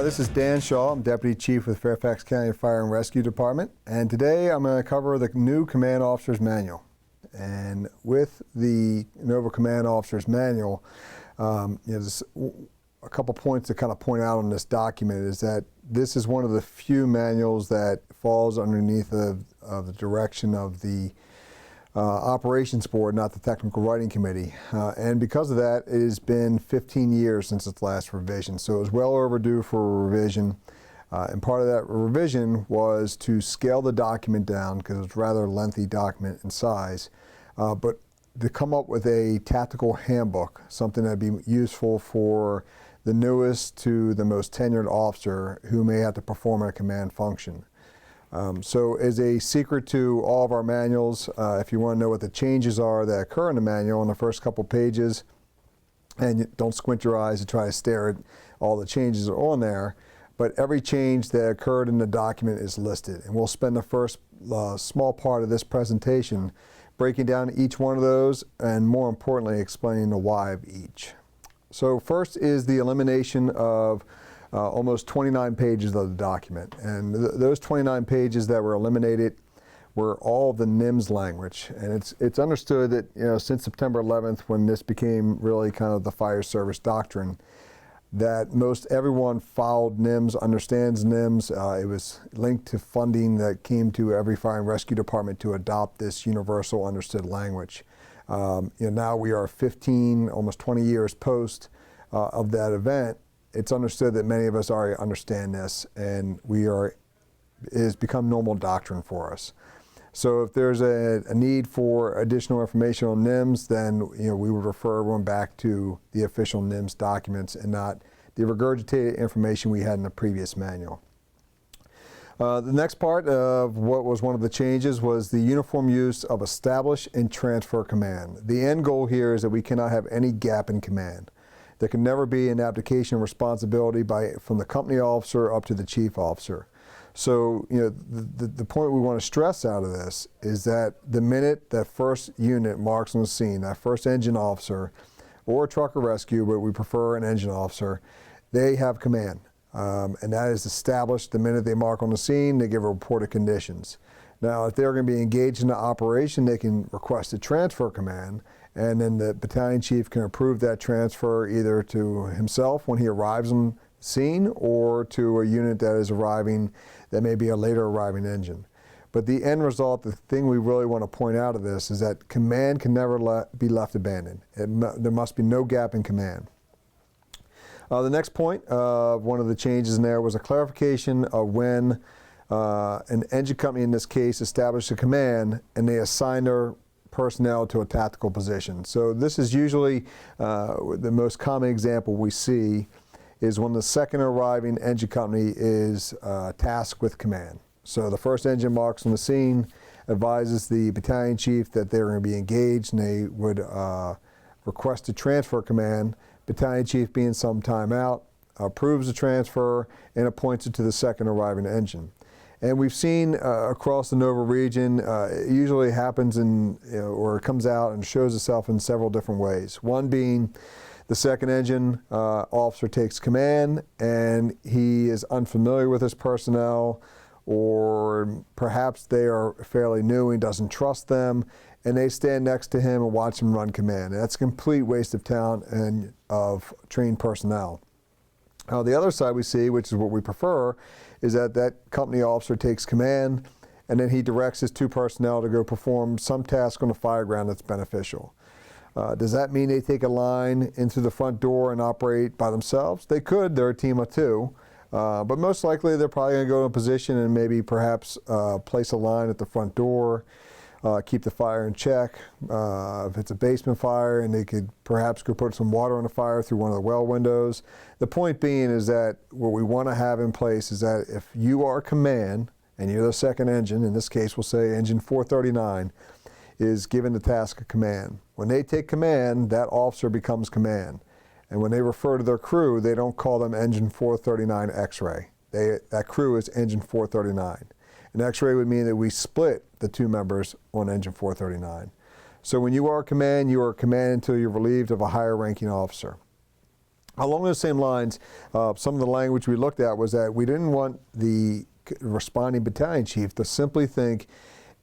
This is Dan Shaw. I'm Deputy Chief with Fairfax County Fire and Rescue Department, and today I'm going to cover the new Command Officer's Manual. And with the Nova Command Officer's Manual, there's a couple points to kind of point out on this document is that this is one of the few manuals that falls underneath of the direction of the Operations Board, not the Technical Writing Committee. And because of that, it has been 15 years since its last revision. So it was well overdue for a revision. And part of that revision was to scale the document down because it was a rather lengthy document in size, but to come up with a tactical handbook, something that would be useful for the newest to the most tenured officer who may have to perform a command function. So as a secret to all of our manuals, if you want to know what the changes are that occur in the manual in the first couple pages, and don't squint your eyes to try to stare at all the changes that are on there, but every change that occurred in the document is listed. And we'll spend the first small part of this presentation breaking down each one of those and, more importantly, explaining the why of each. So first is the elimination of almost 29 pages of the document. And those 29 pages that were eliminated were all of the NIMS language. And it's understood that, since September 11th, when this became really kind of the fire service doctrine, that most everyone followed NIMS, understands NIMS. It was linked to funding that came to every fire and rescue department to adopt this universal understood language. Now we are 15, almost 20 years post of that event. It's understood that many of us already understand this, and it has become normal doctrine for us. So if there's a need for additional information on NIMS, then we would refer everyone back to the official NIMS documents and not the regurgitated information we had in the previous manual. The next part of what was one of the changes was the uniform use of establish and transfer command. The end goal here is that we cannot have any gap in command. There can never be an abdication of responsibility from the company officer up to the chief officer. So, the point we want to stress out of this is that the minute that first unit marks on the scene, that first engine officer or truck or rescue, but we prefer an engine officer, they have command. And that is established the minute they mark on the scene. They give a report of conditions. Now, if they're going to be engaged in the operation, they can request a transfer command, and then the battalion chief can approve that transfer either to himself when he arrives on scene or to a unit that is arriving that may be a later arriving engine. But the end result, the thing we really want to point out of this is that command can never be left abandoned. There must be no gap in command. The next point, one of the changes in there was a clarification of when an engine company in this case established a command and they assign their personnel to a tactical position. So this is usually the most common example we see is when the second arriving engine company is tasked with command. So the first engine marks on the scene, advises the battalion chief that they're going to be engaged, and they would request a transfer command. Battalion chief, being some time out, approves the transfer and appoints it to the second arriving engine. And we've seen across the Nova region, it usually happens or it comes out and shows itself in several different ways. One being the second engine officer takes command and he is unfamiliar with his personnel, or perhaps they are fairly new and doesn't trust them, and they stand next to him and watch him run command. And that's a complete waste of talent and of trained personnel. The other side we see, which is what we prefer, is that company officer takes command and then he directs his two personnel to go perform some task on the fire ground that's beneficial. Does that mean they take a line in through the front door and operate by themselves? They could, they're a team of two, but most likely they're probably going to go in position and maybe perhaps place a line at the front door, keep the fire in check. If it's a basement fire, and they could perhaps go put some water on the fire through one of the well windows. The point being is that what we want to have in place is that if you are command, and you're the second engine, in this case we'll say engine 439, is given the task of command. When they take command, that officer becomes command. And when they refer to their crew, they don't call them engine 439 X-ray. That crew is engine 439. An X-ray would mean that we split the two members on engine 439. So when you are command until you're relieved of a higher ranking officer. Along those same lines, some of the language we looked at was that we didn't want the responding battalion chief to simply think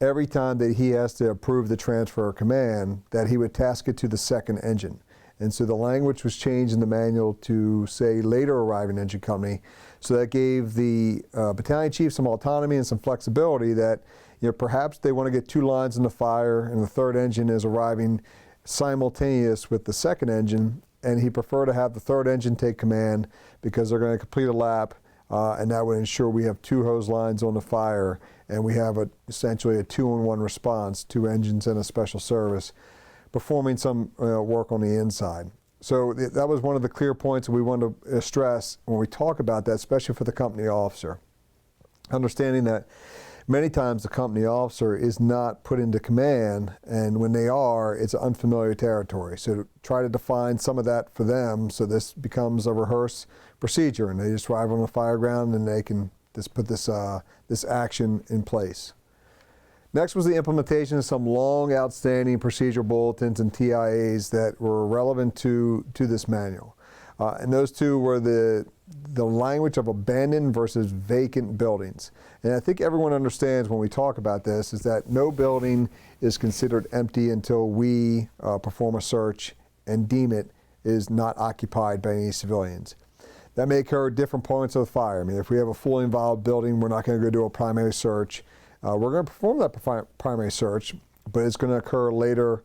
every time that he has to approve the transfer of command that he would task it to the second engine. And so the language was changed in the manual to say later arriving engine company. So that gave the battalion chief some autonomy and some flexibility that, you know, perhaps they want to get 2 lines in the fire and the third engine is arriving simultaneous with the second engine, and he'd prefer to have the third engine take command because they're going to complete a lap, and that would ensure we have 2 hose lines on the fire and we have essentially a 2-in-1 response, 2 engines and a special service, performing some work on the inside. So that was one of the clear points that we wanted to stress when we talk about that, especially for the company officer. Understanding that many times the company officer is not put into command, and when they are, it's unfamiliar territory. So try to define some of that for them so this becomes a rehearsed procedure and they just arrive on the fire ground and they can just put this action in place. Next was the implementation of some long outstanding procedural bulletins and TIAs that were relevant to this manual. And those 2 were the language of abandoned versus vacant buildings. And I think everyone understands when we talk about this is that no building is considered empty until we perform a search and deem it is not occupied by any civilians. That may occur at different points of the fire. I mean, if we have a fully involved building, we're not going to go do a primary search. We're going to perform that primary search, but it's going to occur later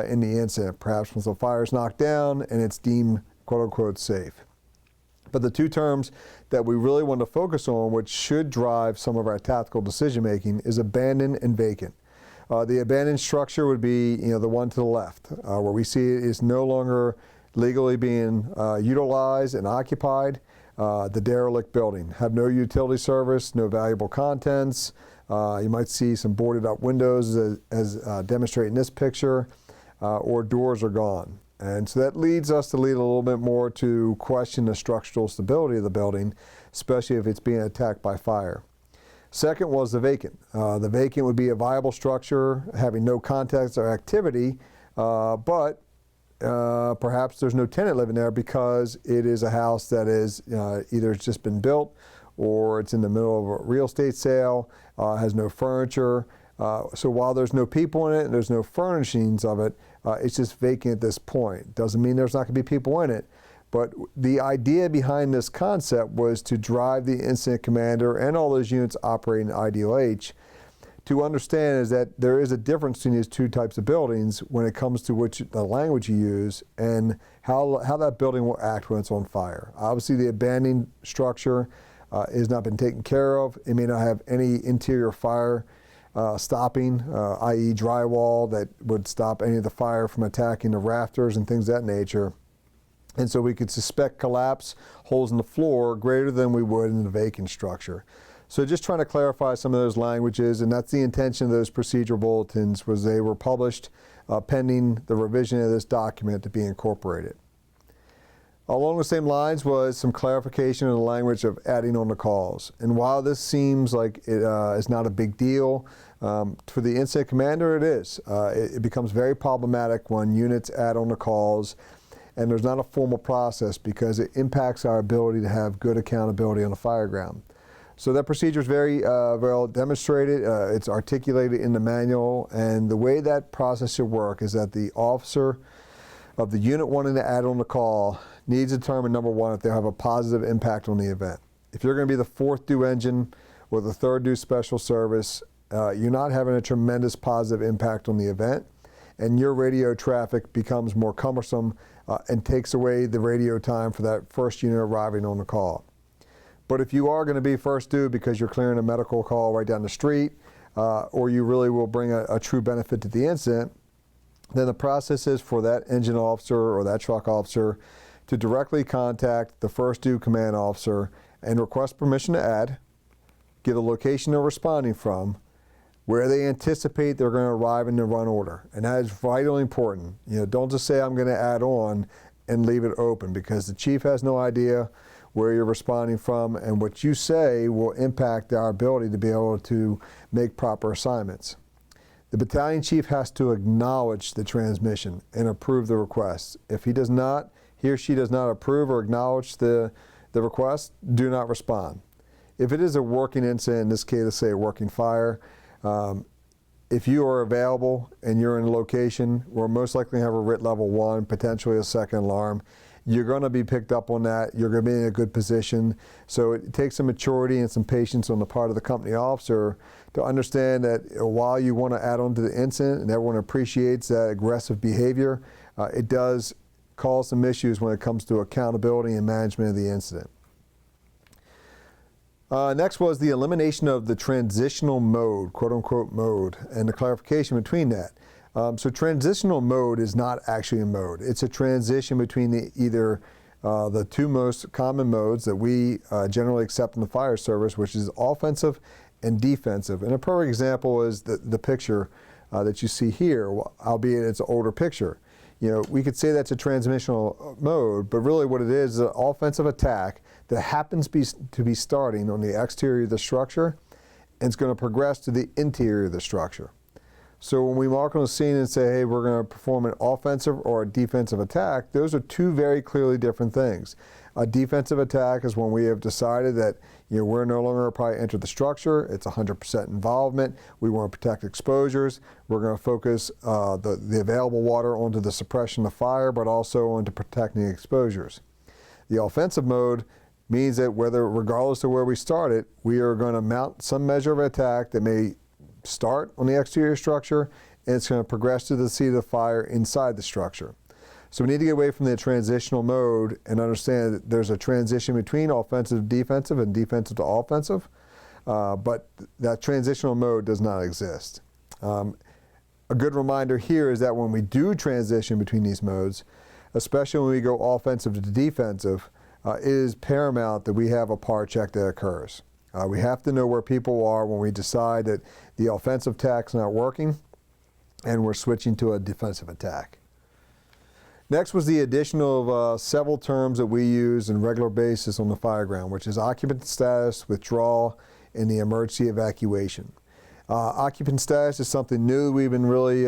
in the incident, perhaps once the fire is knocked down and it's deemed quote-unquote safe. But the 2 terms that we really want to focus on, which should drive some of our tactical decision-making, is abandoned and vacant. The abandoned structure would be, you know, the one to the left, where we see it is no longer legally being utilized and occupied. The derelict building, have no utility service, no valuable contents. You might see some boarded up windows as demonstrated in this picture, or doors are gone. And so that leads us to lead a little bit more to question the structural stability of the building, especially if it's being attacked by fire. Second was the vacant. The vacant would be a viable structure having no context or activity, but perhaps there's no tenant living there because it is a house that is either it's just been built or it's in the middle of a real estate sale, has no furniture. So while there's no people in it and there's no furnishings of it, it's just vacant at this point. Doesn't mean there's not going to be people in it, but the idea behind this concept was to drive the incident commander and all those units operating IDOH to understand is that there is a difference between these 2 types of buildings when it comes to the language you use and how that building will act when it's on fire. Obviously, the abandoned structure has not been taken care of. It may not have any interior fire stopping, i.e. drywall that would stop any of the fire from attacking the rafters and things of that nature. And so we could suspect collapse, holes in the floor, greater than we would in the vacant structure. So just trying to clarify some of those languages, and that's the intention of those procedural bulletins, was they were published pending the revision of this document to be incorporated. Along the same lines was some clarification of the language of adding on the calls. And while this seems like it is not a big deal, for the incident commander it is. It becomes very problematic when units add on the calls and there's not a formal process because it impacts our ability to have good accountability on the fire ground. So that procedure is very well demonstrated. It's articulated in the manual, and the way that process should work is that the officer of the unit wanting to add on the call needs to determine, number 1, if they'll have a positive impact on the event. If you're going to be the 4th due engine or the 3rd due special service, you're not having a tremendous positive impact on the event, and your radio traffic becomes more cumbersome and takes away the radio time for that first unit arriving on the call. But if you are going to be first due because you're clearing a medical call right down the street, or you really will bring a true benefit to the incident, then the process is for that engine officer or that truck officer to directly contact the first due command officer and request permission to add, give the location they're responding from, where they anticipate they're going to arrive in the run order. And that is vitally important. You know, don't just say I'm going to add on and leave it open, because the chief has no idea where you're responding from, and what you say will impact our ability to be able to make proper assignments. The battalion chief has to acknowledge the transmission and approve the request. If he does not, he or she does not approve or acknowledge the request, do not respond. If it is a working incident, in this case, let's say a working fire, if you are available and you're in a location, we're most likely to have a RIT level 1, potentially a second alarm. You're going to be picked up on that. You're going to be in a good position. So it takes some maturity and some patience on the part of the company officer to understand that while you want to add on to the incident and everyone appreciates that aggressive behavior, it does cause some issues when it comes to accountability and management of the incident. Next was the elimination of the transitional mode, quote unquote mode, and the clarification between that. So transitional mode is not actually a mode. It's a transition between either the two most common modes that we generally accept in the fire service, which is offensive and defensive. And a perfect example is the picture that you see here, albeit it's an older picture. You know, we could say that's a transitional mode, but really what it is an offensive attack that happens to be starting on the exterior of the structure, and it's going to progress to the interior of the structure. So when we mark on the scene and say, hey, we're going to perform an offensive or a defensive attack, those are two very clearly different things. A defensive attack is when we have decided that we're no longer probably enter the structure. It's 100% involvement. We want to protect exposures. We're going to focus the available water onto the suppression of fire, but also onto protecting exposures. The offensive mode means that regardless of where we started, we are going to mount some measure of attack that may start on the exterior structure, and it's going to progress to the seat of the fire inside the structure. So we need to get away from the transitional mode and understand that there's a transition between offensive to defensive and defensive to offensive, but that transitional mode does not exist. A good reminder here is that when we do transition between these modes, especially when we go offensive to defensive, it is paramount that we have a PAR check that occurs. We have to know where people are when we decide that the offensive attack's not working and we're switching to a defensive attack. Next was the addition of several terms that we use on a regular basis on the fire ground, which is occupant status, withdrawal, and the emergency evacuation. Occupant status is something new we've been really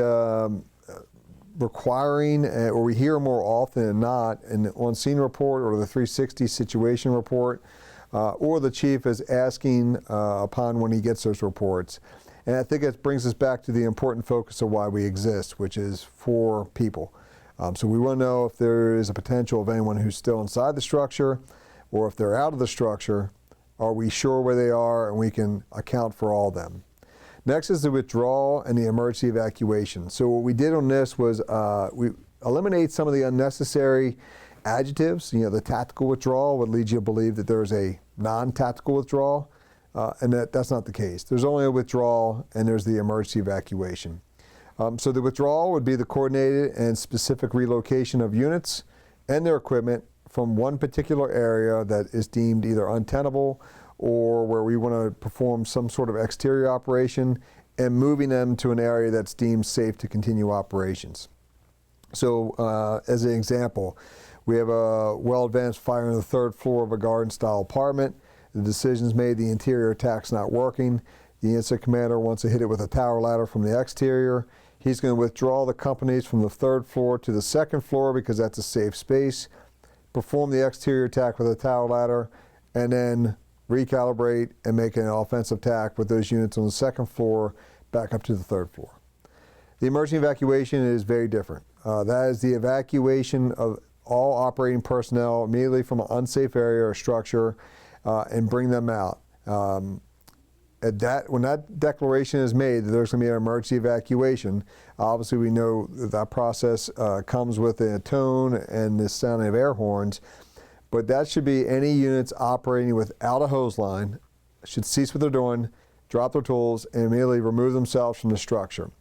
requiring, or we hear more often than not in the on-scene report or the 360 situation report, or the chief is asking upon when he gets those reports. And I think it brings us back to the important focus of why we exist, which is for people. So we want to know if there is a potential of anyone who's still inside the structure, or if they're out of the structure, are we sure where they are and we can account for all of them. Next is the withdrawal and the emergency evacuation. So what we did on this was we eliminate some of the unnecessary adjectives. The tactical withdrawal would lead you to believe that there's a non-tactical withdrawal, and that's not the case. There's only a withdrawal and there's the emergency evacuation. So the withdrawal would be the coordinated and specific relocation of units and their equipment from one particular area that is deemed either untenable or where we want to perform some sort of exterior operation and moving them to an area that's deemed safe to continue operations. So as an example, we have a well-advanced fire on the 3rd floor of a garden-style apartment. The decision's made, the interior attack's not working. The incident commander wants to hit it with a tower ladder from the exterior. He's going to withdraw the companies from the 3rd floor to the 2nd floor because that's a safe space, perform the exterior attack with a tower ladder, and then recalibrate and make an offensive attack with those units on the 2nd floor back up to the 3rd floor. The emergency evacuation is very different. That is the evacuation of all operating personnel immediately from an unsafe area or structure and bring them out. When that declaration is made that there's going to be an emergency evacuation, obviously we know that process comes with a tone and the sounding of air horns, but that should be any units operating without a hose line should cease what they're doing, drop their tools, and immediately remove themselves from the structure.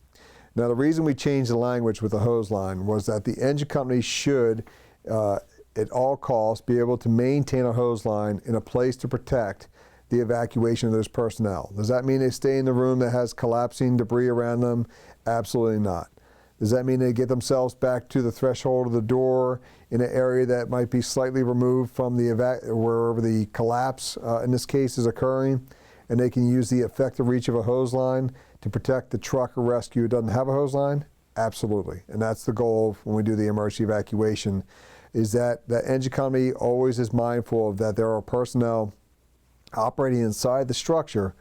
Now the reason we changed the language with the hose line was that the engine company should, at all costs, be able to maintain a hose line in a place to protect the evacuation of those personnel. Does that mean they stay in the room that has collapsing debris around them? Absolutely not. Does that mean they get themselves back to the threshold of the door in an area that might be slightly removed from wherever the collapse in this case is occurring, and they can use the effective reach of a hose line to protect the truck or rescue that doesn't have a hose line? Absolutely. And that's the goal when we do the emergency evacuation. is that the engine company always is mindful of that there are personnel operating inside the structure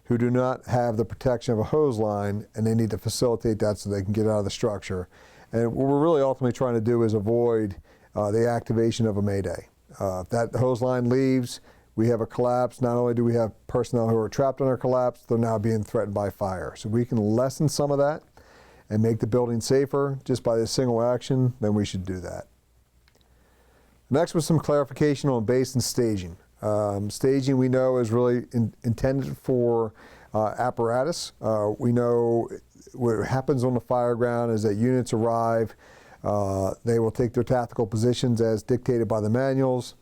who do not have the protection of a hose line, and they need to facilitate that so they can get out of the structure. And what we're really ultimately trying to do is avoid the activation of a mayday. If that hose line leaves, we have a collapse. Not only do we have personnel who are trapped under collapse, they're now being threatened by fire. So we can lessen some of that and make the building safer just by this single action, then we should do that. Next was some clarification on base and staging. Staging, we know, is really intended for apparatus. We know what happens on the fire ground is that units arrive, they will take their tactical positions as dictated by the manuals.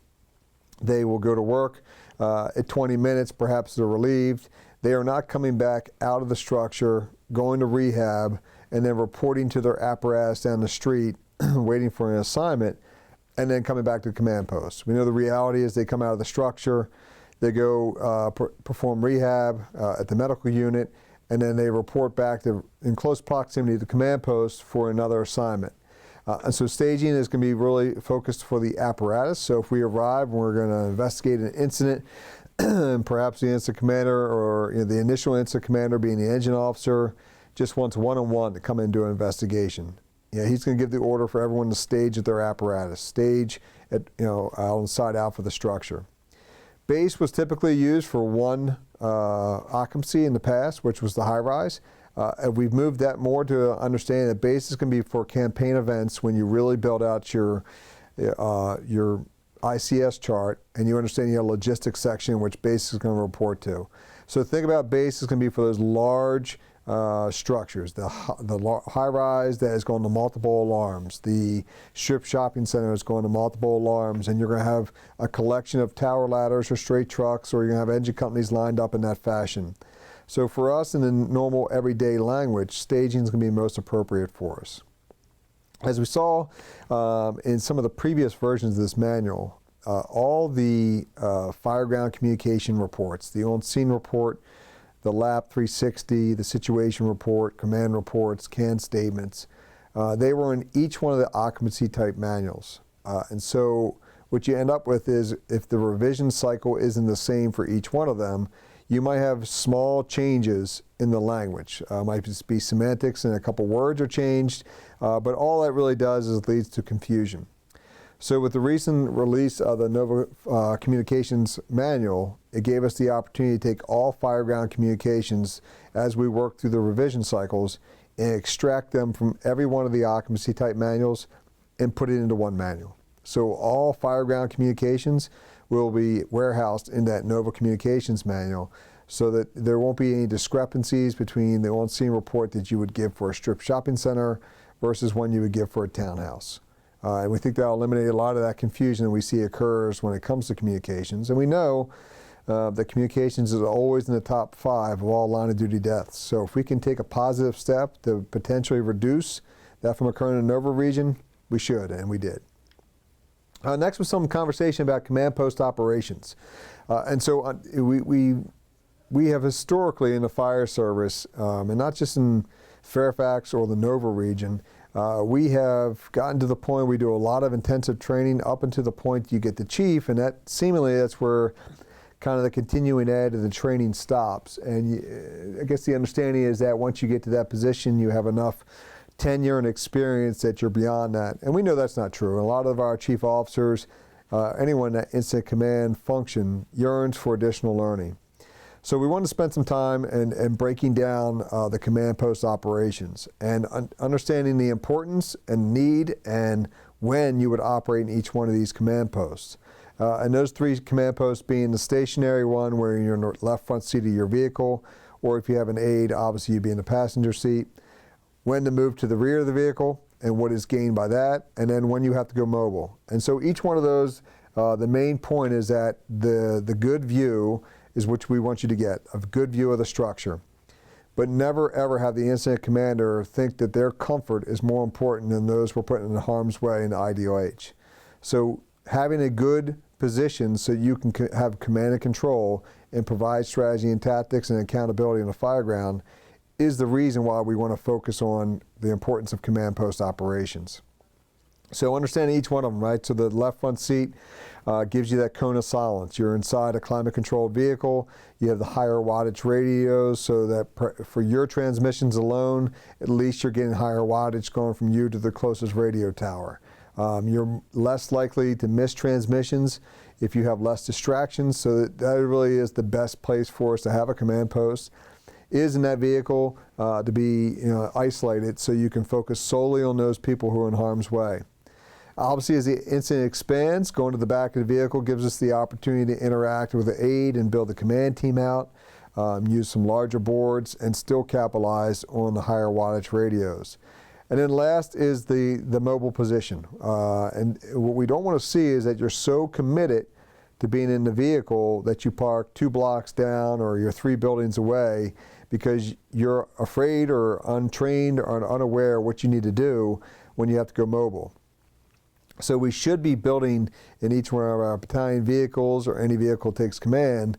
They will go to work. At 20 minutes, perhaps they're relieved. They are not coming back out of the structure, going to rehab, and then reporting to their apparatus down the street, waiting for an assignment, and then coming back to the command post. We know the reality is they come out of the structure, they go perform rehab at the medical unit, and then they report back in close proximity to the command post for another assignment. And so staging is going to be really focused for the apparatus. So if we arrive and we're going to investigate an incident, and perhaps the incident commander or the initial incident commander being the engine officer just wants one-on-one to come in and do an investigation. He's going to give the order for everyone to stage at their apparatus, stage at, out inside out for the structure. Base was typically used for one occupancy in the past, which was the high-rise. And we've moved that more to understanding that base is going to be for campaign events when you really build out your ICS chart and you understand your logistics section, which base is going to report to. So think about base is going to be for those large structures, the high-rise that is going to multiple alarms, the strip shopping center is going to multiple alarms, and you're going to have a collection of tower ladders or straight trucks, or you're going to have engine companies lined up in that fashion. So for us, in the normal everyday language, staging is going to be most appropriate for us. As we saw in some of the previous versions of this manual, all the fireground communication reports, the on-scene report, the LAP 360, the situation report, command reports, CAN statements, they were in each one of the occupancy type manuals. And so what you end up with is if the revision cycle isn't the same for each one of them, you might have small changes in the language. Might just be semantics and a couple words are changed, but all that really does is leads to confusion. So with the recent release of the Nova Communications Manual, it gave us the opportunity to take all fireground communications as we work through the revision cycles and extract them from every one of the occupancy type manuals and put it into one manual. So all fireground communications will be warehoused in that Nova Communications Manual so that there won't be any discrepancies between the on-scene report that you would give for a strip shopping center versus one you would give for a townhouse. And we think that'll eliminate a lot of that confusion that we see occurs when it comes to communications. And we know that communications is always in the top 5 of all line of duty deaths. So if we can take a positive step to potentially reduce that from occurring in the Nova region, we should, and we did. Next was some conversation about command post operations. And so we have historically in the fire service, and not just in Fairfax or the Nova region, we have gotten to the point we do a lot of intensive training up until the point you get the chief, and that seemingly that's where kind of the continuing ed of the training stops. And I guess the understanding is that once you get to that position, you have enough tenure and experience that you're beyond that. And we know that's not true. A lot of our chief officers, anyone in that incident command function, yearns for additional learning. So we want to spend some time in breaking down the command post operations and understanding the importance and need and when you would operate in each one of these command posts. And those 3 command posts being the stationary one where you're in the left front seat of your vehicle, or if you have an aide, obviously you'd be in the passenger seat. When to move to the rear of the vehicle and what is gained by that, and then when you have to go mobile. And so each one of those, the main point is that the good view is which we want you to get, a good view of the structure. But never ever have the incident commander think that their comfort is more important than those we're putting in harm's way in the IDOH. So having a good position so you can have command and control and provide strategy and tactics and accountability on the fireground is the reason why we want to focus on the importance of command post operations. So understand each one of them, right? So the left front seat gives you that cone of silence. You're inside a climate-controlled vehicle. You have the higher wattage radios, so that for your transmissions alone, at least you're getting higher wattage going from you to the closest radio tower. You're less likely to miss transmissions if you have less distractions, so that really is the best place for us to have a command post, is in that vehicle to be isolated so you can focus solely on those people who are in harm's way. Obviously, as the incident expands, going to the back of the vehicle gives us the opportunity to interact with the aide and build the command team out, use some larger boards, and still capitalize on the higher wattage radios. And then last is the mobile position. And what we don't want to see is that you're so committed to being in the vehicle that you park 2 blocks down or you're 3 buildings away because you're afraid or untrained or unaware what you need to do when you have to go mobile. So we should be building in each one of our battalion vehicles or any vehicle takes command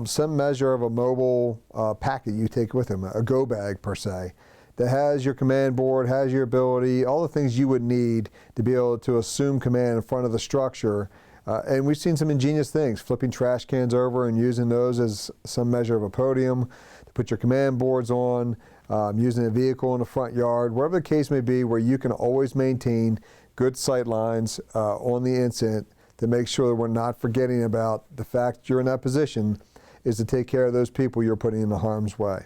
some measure of a mobile packet you take with them, a go bag per se, that has your command board, has your ability, all the things you would need to be able to assume command in front of the structure. And we've seen some ingenious things, flipping trash cans over and using those as some measure of a podium to put your command boards on, using a vehicle in the front yard, whatever the case may be, where you can always maintain good sight lines on the incident to make sure that we're not forgetting about the fact you're in that position is to take care of those people you're putting in the harm's way.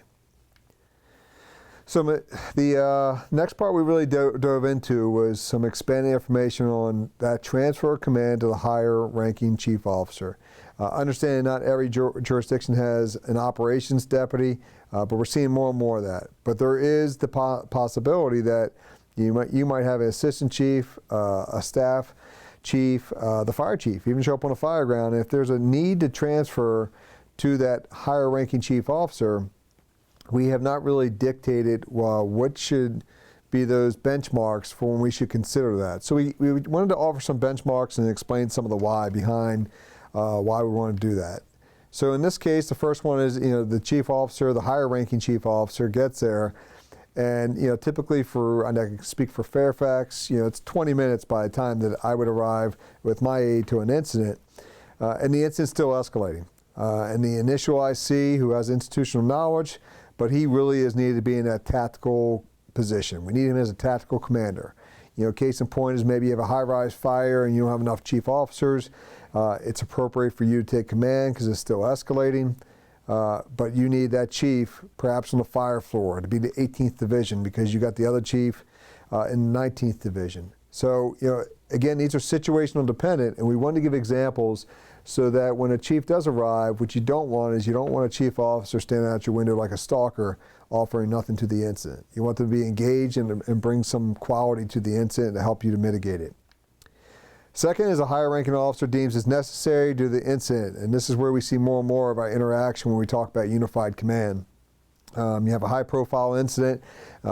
So the next part we really dove into was some expanded information on that transfer of command to the higher ranking chief officer. Understanding not every jurisdiction has an operations deputy, but we're seeing more and more of that. But there is the possibility that you might have an assistant chief, a staff chief, the fire chief, even show up on a fire ground. And if there's a need to transfer to that higher ranking chief officer, we have not really dictated what should be those benchmarks for when we should consider that. So we wanted to offer some benchmarks and explain some of the why behind why we want to do that. So in this case, the first one is the chief officer, the higher ranking chief officer gets there. And typically and I can speak for Fairfax, it's 20 minutes by the time that I would arrive with my aide to an incident, and the incident's still escalating. And the initial IC, who has institutional knowledge, but he really is needed to be in that tactical position. We need him as a tactical commander. Case in point is maybe you have a high-rise fire and you don't have enough chief officers. It's appropriate for you to take command because it's still escalating. But you need that chief perhaps on the fire floor to be the 18th Division because you got the other chief in the 19th Division. So, again, these are situational dependent, and we want to give examples so that when a chief does arrive, what you don't want is you don't want a chief officer standing out your window like a stalker offering nothing to the incident. You want them to be engaged and bring some quality to the incident to help you to mitigate it. Second is a higher ranking officer deems it's necessary due to the incident, and this is where we see more and more of our interaction when we talk about unified command. You have a high profile incident,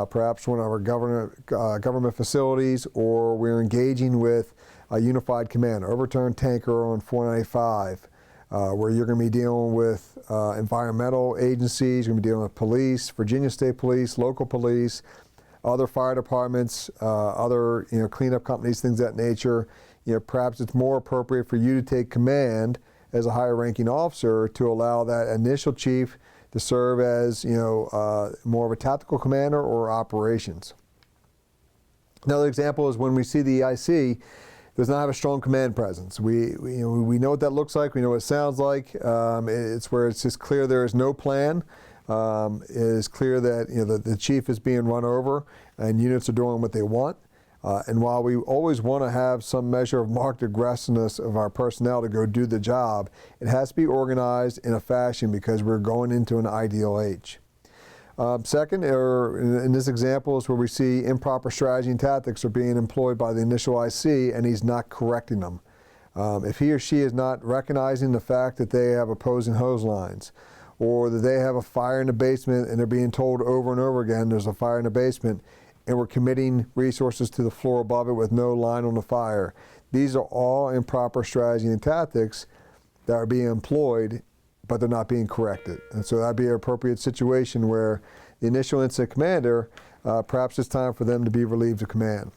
perhaps one of our government facilities, or we're engaging with a unified command, overturned tanker on 495, where you're going to be dealing with environmental agencies, you're going to be dealing with police, Virginia State Police, local police, other fire departments, other cleanup companies, things of that nature. Perhaps it's more appropriate for you to take command as a higher ranking officer to allow that initial chief to serve as more of a tactical commander or operations. Another example is when we see the EIC does not have a strong command presence. We know what that looks like. We know what it sounds like. It's where it's just clear there is no plan. It is clear that the chief is being run over and units are doing what they want. And while we always want to have some measure of marked aggressiveness of our personnel to go do the job, it has to be organized in a fashion because we're going into an ideal age. Second, in this example, is where we see improper strategy and tactics are being employed by the initial IC and he's not correcting them. If he or she is not recognizing the fact that they have opposing hose lines, or that they have a fire in the basement and they're being told over and over again there's a fire in the basement, and we're committing resources to the floor above it with no line on the fire. These are all improper strategy and tactics that are being employed, but they're not being corrected. And so that'd be an appropriate situation where the initial incident commander, perhaps it's time for them to be relieved of command.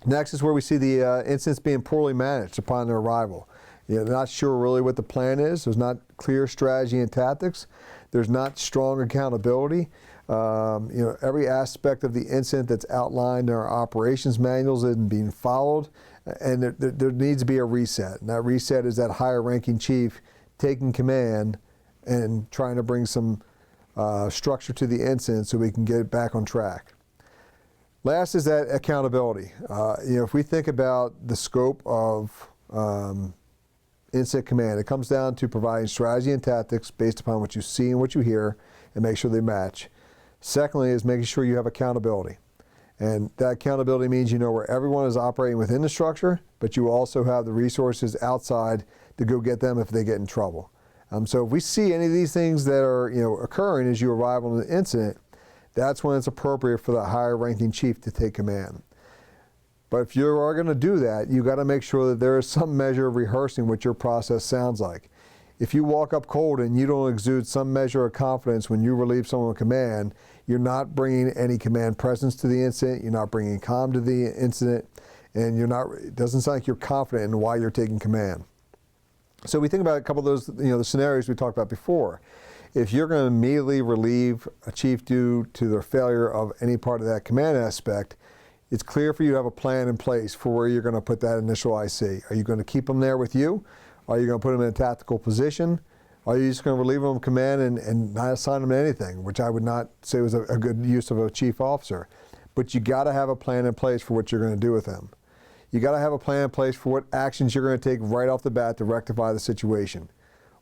Next is where we see the incidents being poorly managed upon their arrival. They're not sure really what the plan is. There's not clear strategy and tactics. There's not strong accountability. Every aspect of the incident that's outlined in our operations manuals isn't being followed, and there needs to be a reset. And that reset is that higher ranking chief taking command and trying to bring some structure to the incident so we can get it back on track. Last is that accountability. If we think about the scope of incident command, it comes down to providing strategy and tactics based upon what you see and what you hear and make sure they match. Secondly is making sure you have accountability. And that accountability means you know where everyone is operating within the structure, but you also have the resources outside to go get them if they get in trouble. So if we see any of these things that are occurring as you arrive on the incident, that's when it's appropriate for the higher ranking chief to take command. But if you are going to do that, you got to make sure that there is some measure of rehearsing what your process sounds like. If you walk up cold and you don't exude some measure of confidence when you relieve someone of command, you're not bringing any command presence to the incident, you're not bringing calm to the incident, and it doesn't sound like you're confident in why you're taking command. So we think about a couple of those, the scenarios we talked about before. If you're going to immediately relieve a chief due to the failure of any part of that command aspect, it's clear for you to have a plan in place for where you're going to put that initial IC. Are you going to keep them there with you? Are you going to put them in a tactical position? Are you just going to relieve them of command and not assign them to anything, which I would not say was a good use of a chief officer. But you got to have a plan in place for what you're going to do with them. You got to have a plan in place for what actions you're going to take right off the bat to rectify the situation.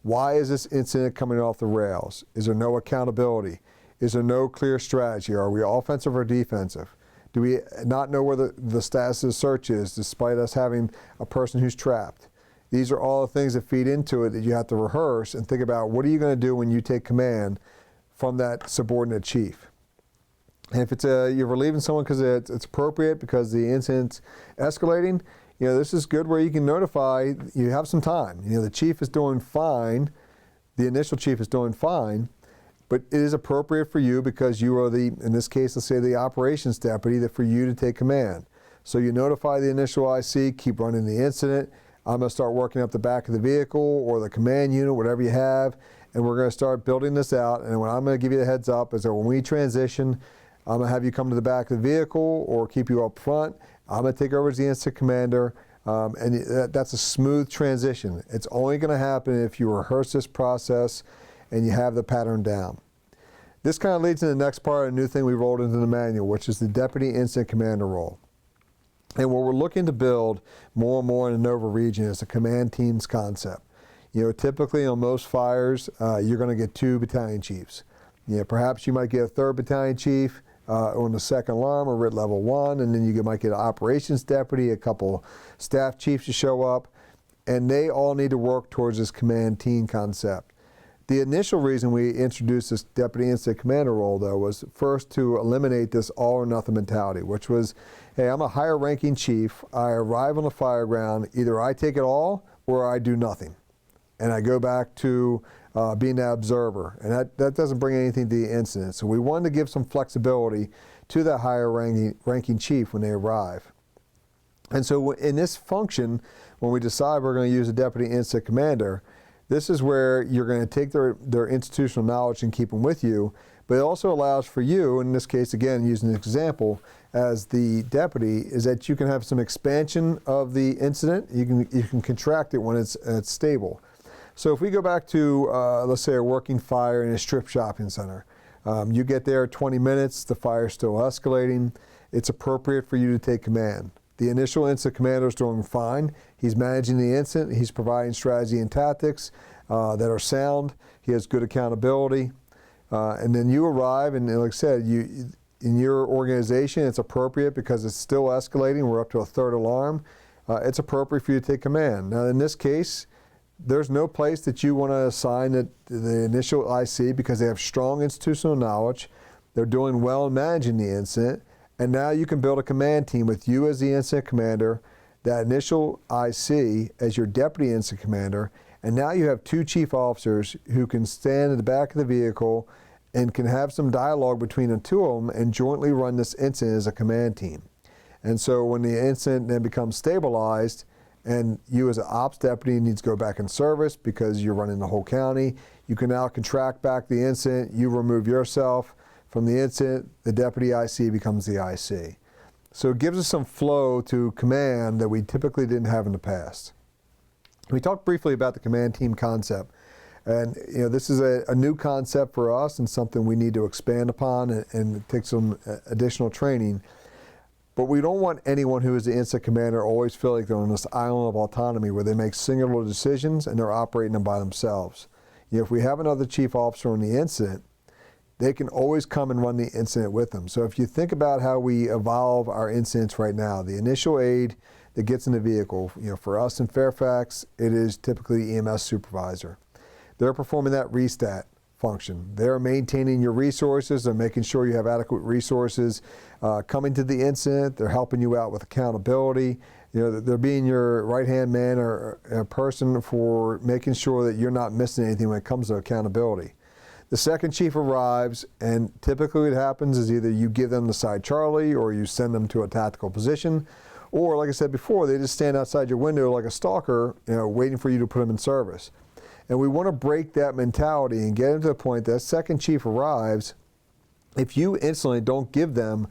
Why is this incident coming off the rails? Is there no accountability? Is there no clear strategy? Are we offensive or defensive? Do we not know where the status of the search is despite us having a person who's trapped? These are all the things that feed into it that you have to rehearse and think about what are you going to do when you take command from that subordinate chief. And if you're relieving someone because it's appropriate because the incident's escalating, this is good where you can notify, you have some time. The chief is doing fine, the initial chief is doing fine, but it is appropriate for you because you are in this case, let's say the operations deputy, that for you to take command. So you notify the initial IC, keep running the incident. I'm going to start working up the back of the vehicle or the command unit, whatever you have, and we're going to start building this out. And what I'm going to give you the heads up is that when we transition, I'm going to have you come to the back of the vehicle or keep you up front. I'm going to take over as the incident commander, and that's a smooth transition. It's only going to happen if you rehearse this process and you have the pattern down. This kind of leads to the next part, a new thing we rolled into the manual, which is the deputy incident commander role. And what we're looking to build more and more in the Nova region is a command teams concept. Typically on most fires, you're going to get 2 battalion chiefs. Perhaps you might get a 3rd battalion chief on the 2nd alarm or RIT level 1, and then you might get an operations deputy, a couple staff chiefs to show up, and they all need to work towards this command team concept. The initial reason we introduced this deputy incident commander role, though, was first to eliminate this all or nothing mentality, which was, hey, I'm a higher ranking chief, I arrive on the fire ground, either I take it all or I do nothing. And I go back to being an observer, and that doesn't bring anything to the incident. So we wanted to give some flexibility to that higher ranking chief when they arrive. And so in this function, when we decide we're going to use a deputy incident commander, this is where you're going to take their institutional knowledge and keep them with you, but it also allows for you, in this case, again, using an example, as the deputy, is that you can have some expansion of the incident. You can contract it when it's stable. So if we go back to, let's say, a working fire in a strip shopping center, you get there 20 minutes, the fire's still escalating, it's appropriate for you to take command. The initial incident commander is doing fine. He's managing the incident. He's providing strategy and tactics that are sound. He has good accountability. And then you arrive, and like I said, in your organization, it's appropriate because it's still escalating. We're up to a 3rd alarm. It's appropriate for you to take command. Now, in this case, there's no place that you want to assign the initial IC because they have strong institutional knowledge. They're doing well in managing the incident. And now you can build a command team with you as the incident commander, that initial IC as your deputy incident commander, and now you have 2 chief officers who can stand in the back of the vehicle and can have some dialogue between the 2 of them and jointly run this incident as a command team. And so when the incident then becomes stabilized, and you as an ops deputy needs to go back in service because you're running the whole county, you can now contract back the incident, you remove yourself from the incident, the deputy IC becomes the IC. So it gives us some flow to command that we typically didn't have in the past. We talked briefly about the command team concept. And this is a new concept for us and something we need to expand upon and take some additional training. But we don't want anyone who is the incident commander always feel like they're on this island of autonomy where they make singular decisions and they're operating them by themselves. If we have another chief officer on the incident, they can always come and run the incident with them. So if you think about how we evolve our incidents right now, the initial aid that gets in the vehicle, for us in Fairfax, it is typically EMS supervisor. They're performing that restat function. They're maintaining your resources. They're making sure you have adequate resources coming to the incident. They're helping you out with accountability. They're being your right-hand man or a person for making sure that you're not missing anything when it comes to accountability. The second chief arrives, and typically what happens is either you give them the side Charlie or you send them to a tactical position, or like I said before, they just stand outside your window like a stalker, waiting for you to put them in service. And we want to break that mentality and get them to the point that second chief arrives. If you instantly don't give them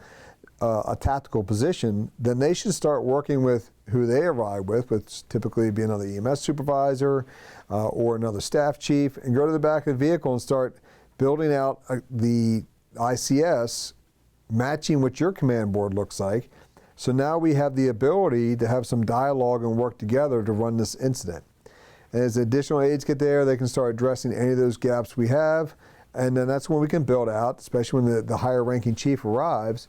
a tactical position, then they should start working with who they arrive with, which typically be another EMS supervisor or another staff chief, and go to the back of the vehicle and start building out the ICS, matching what your command board looks like. So now we have the ability to have some dialogue and work together to run this incident. And as additional aides get there, they can start addressing any of those gaps we have. And then that's when we can build out, especially when the higher ranking chief arrives.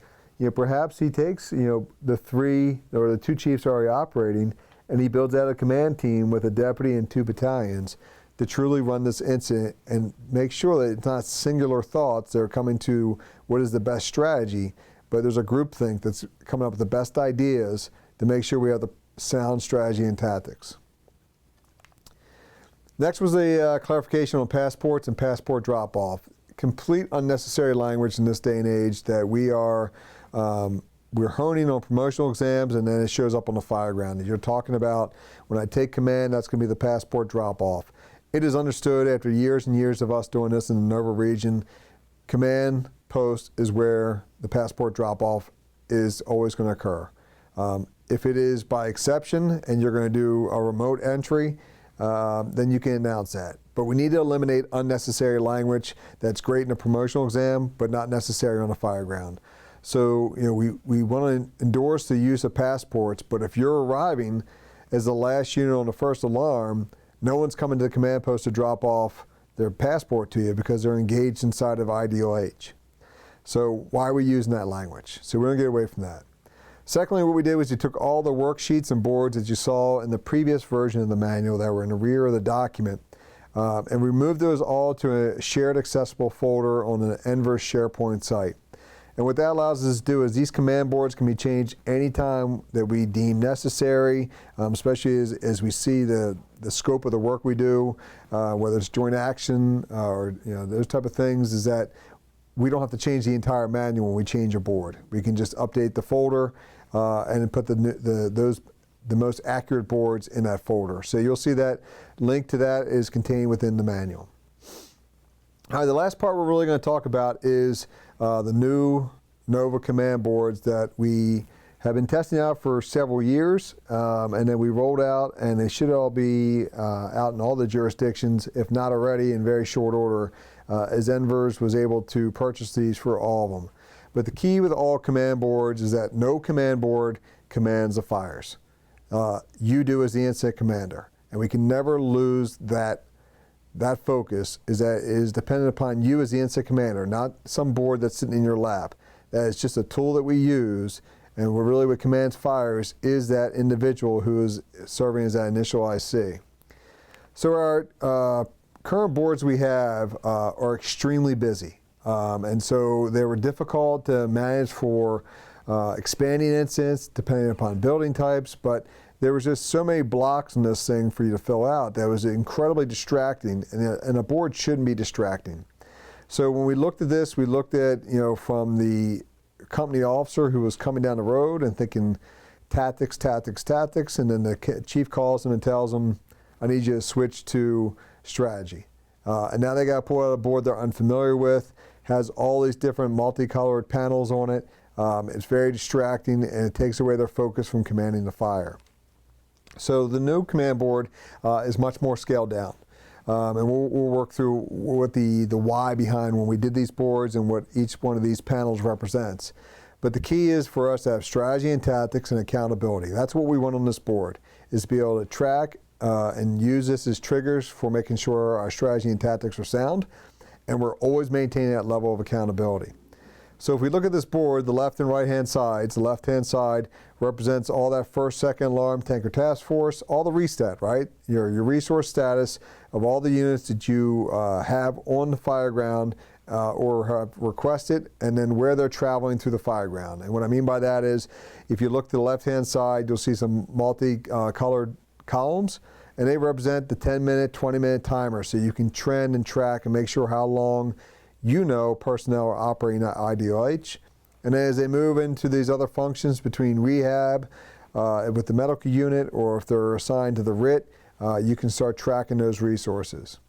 Perhaps he takes, the three or the two chiefs already operating, and he builds out a command team with a deputy and 2 battalions to truly run this incident and make sure that it's not singular thoughts that are coming to what is the best strategy, but there's a groupthink that's coming up with the best ideas to make sure we have the sound strategy and tactics. Next was a clarification on passports and passport drop-off. Complete unnecessary language in this day and age that we're honing on promotional exams, and then it shows up on the fireground. You're talking about, when I take command, that's going to be the passport drop-off. It is understood after years and years of us doing this in the Nova region, command post is where the passport drop-off is always going to occur. If it is by exception and you're going to do a remote entry, then you can announce that. But we need to eliminate unnecessary language that's great in a promotional exam, but not necessary on a fireground. So, we want to endorse the use of passports, but if you're arriving as the last unit on the first alarm, no one's coming to the command post to drop off their passport to you because they're engaged inside of IDOH. So why are we using that language? So we're going to get away from that. Secondly, what we did was we took all the worksheets and boards that you saw in the previous version of the manual that were in the rear of the document, and we moved those all to a shared accessible folder on the Enverse SharePoint site. And what that allows us to do is these command boards can be changed anytime that we deem necessary, especially as we see the scope of the work we do, whether it's joint action or those type of things, is that we don't have to change the entire manual when we change a board. We can just update the folder and put the most accurate boards in that folder. So you'll see that link to that is contained within the manual. All right, the last part we're really going to talk about is the new Nova command boards that we have been testing out for several years, and then we rolled out, and they should all be out in all the jurisdictions, if not already, in very short order, as Enverse was able to purchase these for all of them. But the key with all command boards is that no command board commands the fires. You do as the incident commander, and we can never lose that focus is dependent upon you as the incident commander, not some board that's sitting in your lap. That is just a tool that we use, and what commands fires is that individual who is serving as that initial IC. So our current boards we have are extremely busy, and so they were difficult to manage for expanding incidents depending upon building types, but there was just so many blocks in this thing for you to fill out that was incredibly distracting, and a board shouldn't be distracting. So when we looked at this, we looked at, from the company officer who was coming down the road and thinking tactics, tactics, tactics, and then the chief calls him and tells him, I need you to switch to strategy. And now they got to pull out a board they're unfamiliar with, has all these different multicolored panels on it. It's very distracting, and it takes away their focus from commanding the fire. So the new command board is much more scaled down. And we'll work through what the why behind when we did these boards and what each one of these panels represents. But the key is for us to have strategy and tactics and accountability. That's what we want on this board, is to be able to track and use this as triggers for making sure our strategy and tactics are sound, and we're always maintaining that level of accountability. So if we look at this board, the left and right hand sides, the left hand side represents all that first, second alarm, tanker task force, all the restat, right? Your resource status of all the units that you have on the fire ground or have requested, and then where they're traveling through the fire ground. And what I mean by that is, if you look to the left hand side, you'll see some multi-colored columns, and they represent the 10-minute, 20-minute timer, so you can trend and track and make sure how long personnel are operating at IDLH. And then as they move into these other functions between rehab with the medical unit, or if they're assigned to the RIT, you can start tracking those resources.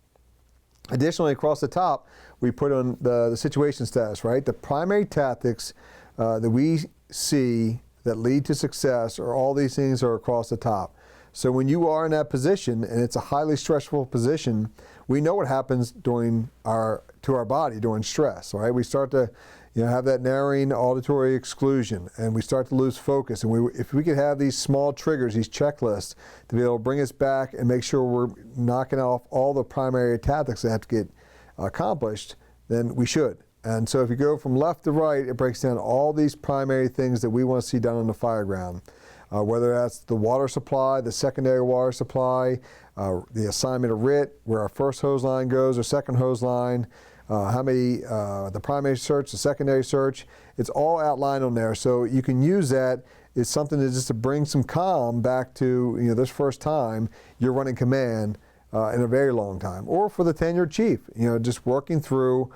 Additionally, across the top, we put on the situation status, right? The primary tactics that we see that lead to success, or all these things are across the top. So when you are in that position, and it's a highly stressful position, we know what happens to our body during stress, right? We start to have that narrowing auditory exclusion, and we start to lose focus. And if we could have these small triggers, these checklists, to be able to bring us back and make sure we're knocking off all the primary tactics that have to get accomplished, then we should. And so if you go from left to right, it breaks down all these primary things that we want to see done on the fire ground. Whether that's the water supply, the secondary water supply, the assignment of RIT, where our first hose line goes, or second hose line, the primary search, the secondary search, it's all outlined on there. So you can use that as something just to bring some calm back to this first time you're running command in a very long time. Or for the tenured chief, just working through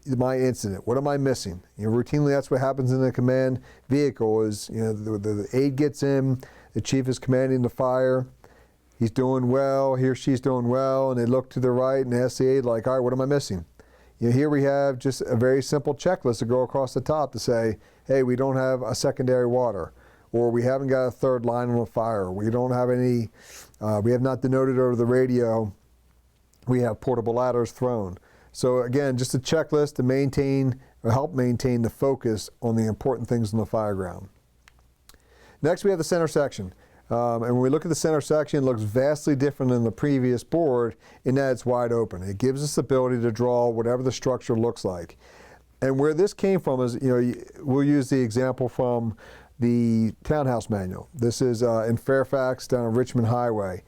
my incident. What am I missing? Routinely that's what happens in the command vehicle is, the aide gets in, the chief is commanding the fire, he's doing well, he or she's doing well, and they look to the right and ask the aide, like, all right, what am I missing? Here we have just a very simple checklist to go across the top to say, hey, we don't have a secondary water, or we haven't got a third line on the fire, we don't have any, we have not denoted over the radio, we have portable ladders thrown. So again, just a checklist to maintain or help maintain the focus on the important things on the fire ground. Next, we have the center section. And when we look at the center section, it looks vastly different than the previous board in that it's wide open. It gives us the ability to draw whatever the structure looks like. And where this came from is, we'll use the example from the townhouse manual. This is in Fairfax down on Richmond Highway.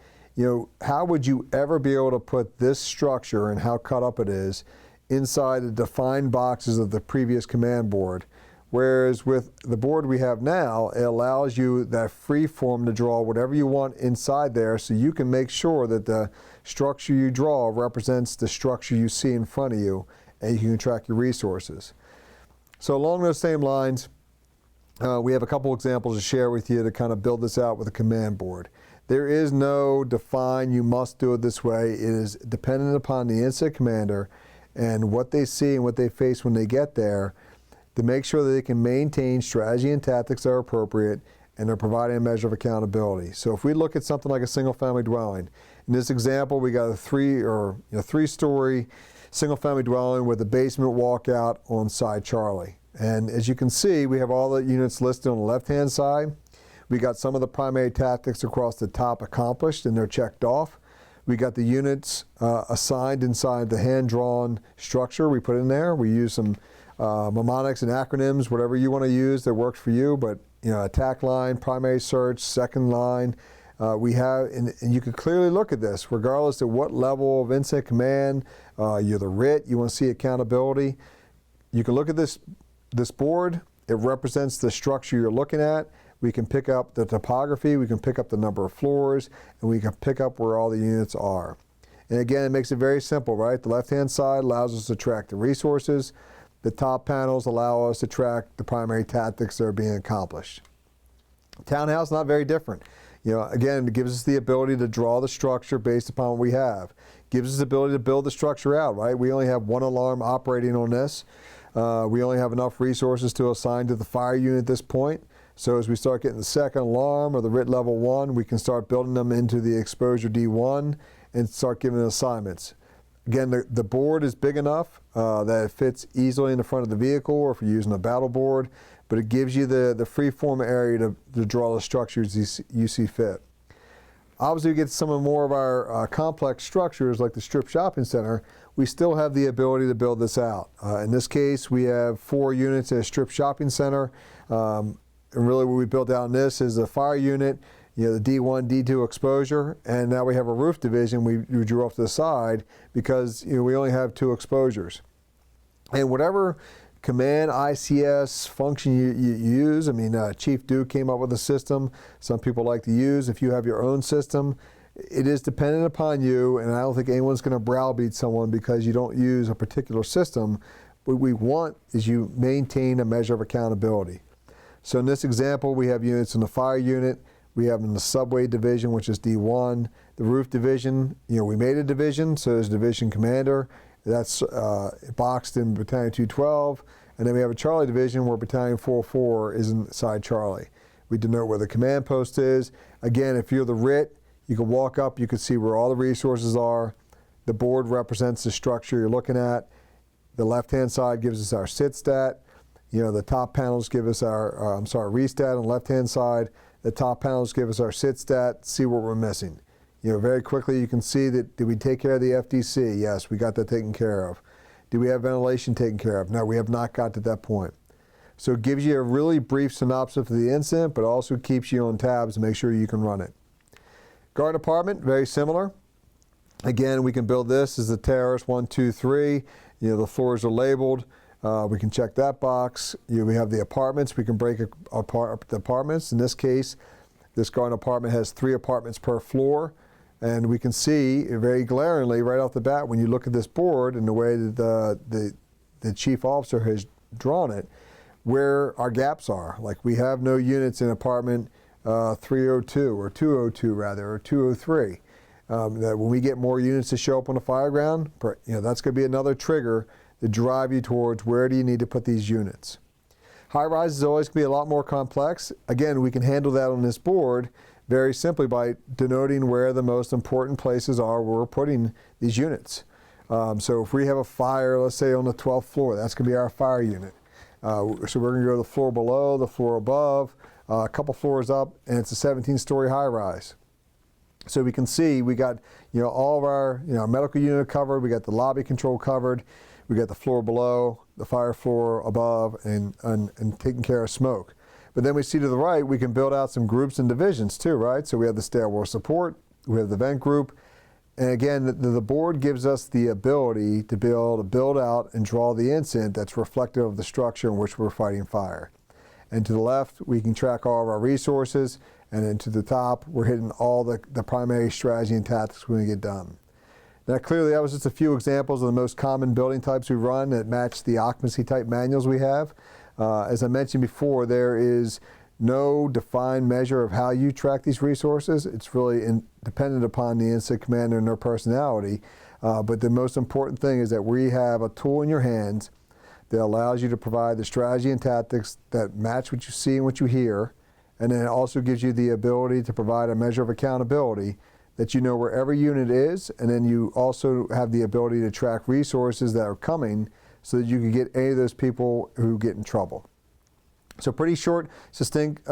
How would you ever be able to put this structure and how cut up it is inside the defined boxes of the previous command board? Whereas with the board we have now, it allows you that free form to draw whatever you want inside there, so you can make sure that the structure you draw represents the structure you see in front of you, and you can track your resources. So along those same lines, we have a couple examples to share with you to kind of build this out with a command board. There is no define, you must do it this way. It is dependent upon the incident commander and what they see and what they face when they get there, to make sure that they can maintain strategy and tactics that are appropriate, and they're providing a measure of accountability. So if we look at something like a single-family dwelling, in this example we got a three-story single-family dwelling with a basement walkout on side Charlie. And as you can see, we have all the units listed on the left-hand side. We got some of the primary tactics across the top accomplished, and they're checked off. We got the units assigned inside the hand-drawn structure we put in there. We use some mnemonics and acronyms, whatever you want to use that works for you, but attack line, primary search, second line. We have, and you can clearly look at this, regardless of what level of incident command, you're the RIT, you want to see accountability. You can look at this board, it represents the structure you're looking at. We can pick up the topography, we can pick up the number of floors, and we can pick up where all the units are. And again, it makes it very simple, right? The left-hand side allows us to track the resources. The top panels allow us to track the primary tactics that are being accomplished. Townhouse, not very different. Again, it gives us the ability to draw the structure based upon what we have. Gives us the ability to build the structure out, right? We only have one alarm operating on this. We only have enough resources to assign to the fire unit at this point. So as we start getting the second alarm or the RIT level 1, we can start building them into the exposure D1 and start giving assignments. Again, the board is big enough that it fits easily in the front of the vehicle, or if you're using a battle board, but it gives you the free-form area to draw the structures you see fit. Obviously, we get some of more of our complex structures like the strip shopping center, we still have the ability to build this out. In this case, we have 4 units at a strip shopping center. And really what we built out in this is a fire unit, the D1, D2 exposure, and now we have a roof division we drew off to the side because we only have 2 exposures. And whatever command ICS function you use, Chief Duke came up with a system some people like to use. If you have your own system, it is dependent upon you, and I don't think anyone's going to browbeat someone because you don't use a particular system. What we want is you maintain a measure of accountability. So in this example, we have units in the fire unit, we have in the subway division, which is D1, the roof division, we made a division, so there's division commander, that's boxed in Battalion 212, and then we have a Charlie division where Battalion 404 is inside Charlie. We denote where the command post is. Again, if you're the RIT, you can walk up, you can see where all the resources are. The board represents the structure you're looking at. The left-hand side gives us our sit stat. The top panels give us our, restat on the left-hand side. The top panels give us our sit stat, see what we're missing. Very quickly you can see that, did we take care of the FDC? Yes, we got that taken care of. Did we have ventilation taken care of? No, we have not got to that point. So it gives you a really brief synopsis of the incident, but also keeps you on tabs to make sure you can run it. Guard department, very similar. Again, we can build this as the terrace 1, 2, 3. The floors are labeled. We can check that box. We have the apartments. We can break apart the apartments. In this case, this guard apartment has 3 apartments per floor. And we can see very glaringly right off the bat when you look at this board and the way that the chief officer has drawn it, where our gaps are. Like we have no units in apartment 302 or 202 rather, or 203. That when we get more units to show up on the fire ground, that's going to be another trigger to drive you towards where do you need to put these units. High rise is always going to be a lot more complex. Again, we can handle that on this board very simply by denoting where the most important places are where we're putting these units. So if we have a fire, let's say on the 12th floor, that's going to be our fire unit. So we're going to go to the floor below, the floor above, a couple floors up, and it's a 17-story high rise. So we can see we got all of our medical unit covered, we got the lobby control covered, we got the floor below, the fire floor above, and taking care of smoke. But then we see to the right, we can build out some groups and divisions too, right? So we have the stairwell support, we have the vent group, and again, the board gives us the ability to be able to build out and draw the incident that's reflective of the structure in which we're fighting fire. And to the left, we can track all of our resources, and then to the top, we're hitting all the primary strategy and tactics when we get done. Now clearly that was just a few examples of the most common building types we run that match the occupancy type manuals we have. As I mentioned before, there is no defined measure of how you track these resources. It's really dependent upon the incident commander and their personality. But the most important thing is that we have a tool in your hands that allows you to provide the strategy and tactics that match what you see and what you hear. And then it also gives you the ability to provide a measure of accountability that you know where every unit is, and then you also have the ability to track resources that are coming so that you can get any of those people who get in trouble. So pretty short, succinct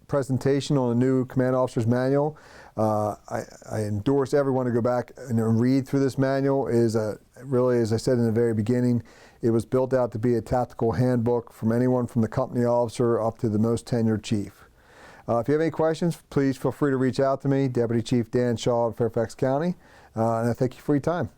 presentation on the new Command Officer's Manual. I endorse everyone to go back and read through this manual. It is really, as I said in the very beginning, it was built out to be a tactical handbook from anyone from the company officer up to the most tenured chief. If you have any questions, please feel free to reach out to me, Deputy Chief Dan Shaw of Fairfax County, and I thank you for your time.